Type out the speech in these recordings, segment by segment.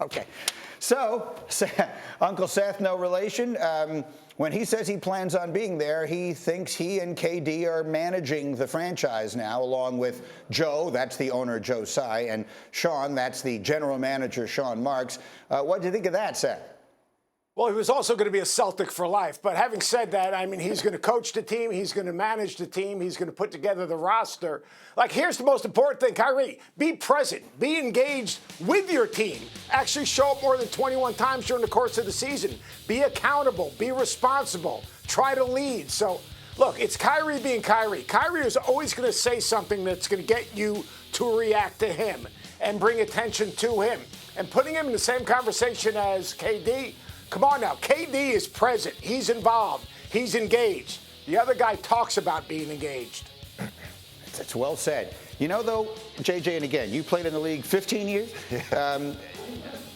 Okay. So, Uncle Seth, no relation. When he says he plans on being there, he thinks he and KD are managing the franchise now, along with Joe, that's the owner, Joe Tsai, and Sean, that's the general manager, Sean Marks. What do you think of that, Seth? Well, he was also going to be a Celtic for life. But having said that, I mean, he's going to coach the team. He's going to manage the team. He's going to put together the roster. Like, here's the most important thing, Kyrie. Be present. Be engaged with your team. Actually show up more than 21 times during the course of the season. Be accountable. Be responsible. Try to lead. So, look, it's Kyrie being Kyrie. Kyrie is always going to say something that's going to get you to react to him and bring attention to him. And putting him in the same conversation as KD, come on now, KD is present. He's involved. He's engaged. The other guy talks about being engaged. That's well said. You know, though, JJ, and again, you played in the league 15 years.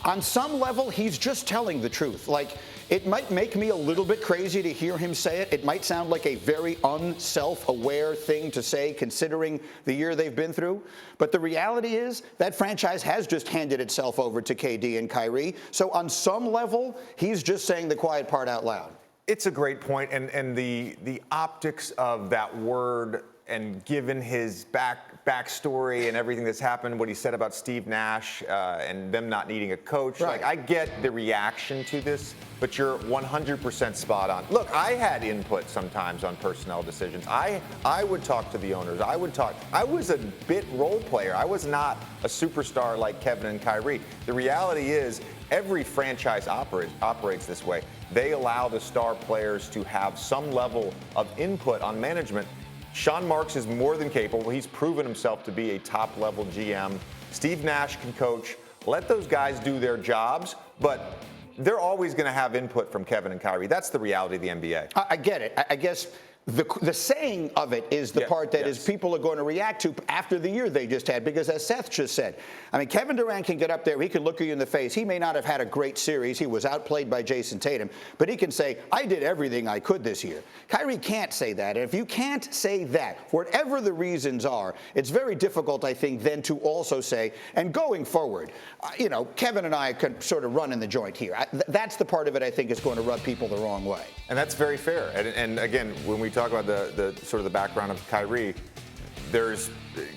On some level, he's just telling the truth. Like, it might make me a little bit crazy to hear him say it. It might sound like a very unself-aware thing to say, considering the year they've been through. But the reality is that franchise has just handed itself over to KD and Kyrie. So on some level, he's just saying the quiet part out loud. It's a great point, and the optics of that word, and given his backstory and everything that's happened, what he said about Steve Nash and them not needing a coach. Right. Like, I get the reaction to this, but you're 100% spot on. Look, I had input sometimes on personnel decisions. I would talk to the owners. I was a bit role player. I was not a superstar like Kevin and Kyrie. The reality is, every franchise operates this way. They allow the star players to have some level of input on management. Sean Marks is more than capable. He's proven himself to be a top-level GM. Steve Nash can coach. Let those guys do their jobs, but they're always going to have input from Kevin and Kyrie. That's the reality of the NBA. I get it. I guess the saying of it is the part that is people are going to react to after the year they just had, because as Seth just said, I mean, Kevin Durant can get up there, he can look at you in the face. He may not have had a great series. He was outplayed by Jason Tatum, but he can say, I did everything I could this year. Kyrie can't say that. And if you can't say that, whatever the reasons are, it's very difficult, I think, then to also say, and going forward, you know, Kevin and I can sort of run in the joint here. That's the part of it I think is going to rub people the wrong way. And that's very fair. And again, when we talk about the sort of the background of Kyrie,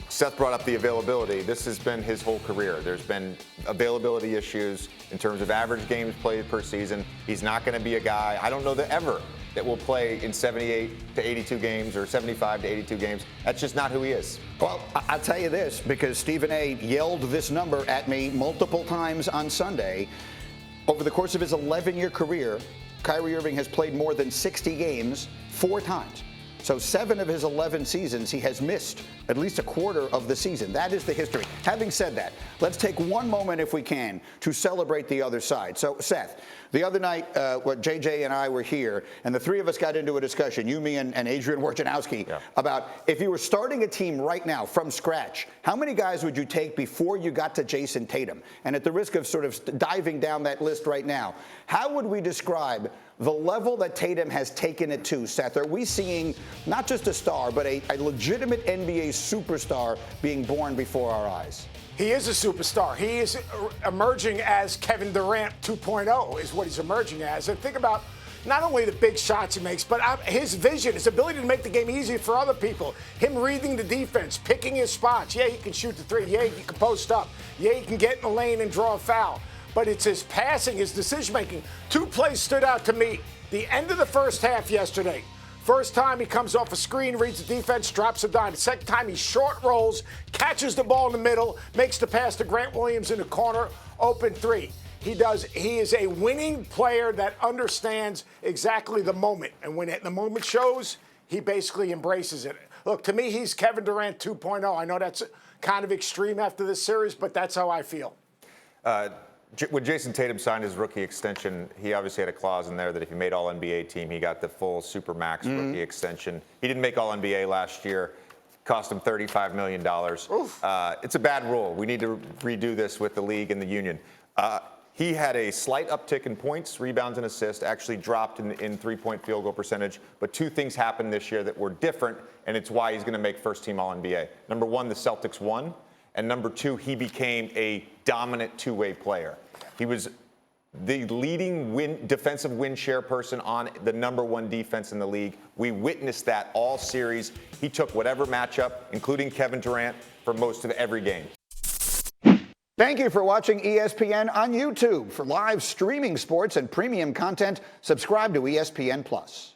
Seth brought up the availability. This has been his whole career. There's been availability issues in terms of average games played per season. He's not going to be a guy, I don't know that will play in 78 to 82 games or 75 to 82 games. That's just not who he is. Well, I'll tell you this, because Stephen A. yelled this number at me multiple times on Sunday. Over the course of his 11-year career, Kyrie Irving has played more than 60 games 4 times. So 7 of his 11 seasons, he has missed at least a quarter of the season. That is the history. Having said that, let's take one moment, if we can, to celebrate the other side. So, Seth, the other night, JJ and I were here, and the three of us got into a discussion, you, me, and Adrian Wojnarowski, about if you were starting a team right now from scratch, how many guys would you take before you got to Jason Tatum? And at the risk of sort of diving down that list right now, how would we describe the level that Tatum has taken it to, Seth? Are we seeing not just a star, but a legitimate NBA superstar being born before our eyes? He is a superstar. He is emerging as Kevin Durant 2.0 is what he's emerging as. And think about not only the big shots he makes, but his vision, his ability to make the game easy for other people. Him reading the defense, picking his spots. Yeah, he can shoot the three. Yeah, he can post up. Yeah, he can get in the lane and draw a foul. But it's his passing, his decision-making. 2 plays stood out to me. The end of the first half yesterday. First time he comes off a screen, reads the defense, drops a dime. The second time he short rolls, catches the ball in the middle, makes the pass to Grant Williams in the corner, open 3. He is a winning player that understands exactly the moment. And when the moment shows, he basically embraces it. Look, to me, he's Kevin Durant 2.0. I know that's kind of extreme after this series, but that's how I feel. When Jason Tatum signed his rookie extension, he obviously had a clause in there that if he made All-NBA team, he got the full Supermax rookie extension. He didn't make All-NBA last year. Cost him $35 million. It's a bad rule. We need to redo this with the league and the union. He had a slight uptick in points, rebounds, and assists, actually dropped in three-point field goal percentage. But 2 things happened this year that were different, and it's why he's going to make first-team All-NBA. Number 1, the Celtics won. And number two, he became a dominant two-way player. He was the leading defensive win share person on the number one defense in the league. We witnessed that all series. He took whatever matchup, including Kevin Durant, for most of every game. Thank you for watching ESPN on YouTube. For live streaming sports and premium content, subscribe to ESPN+.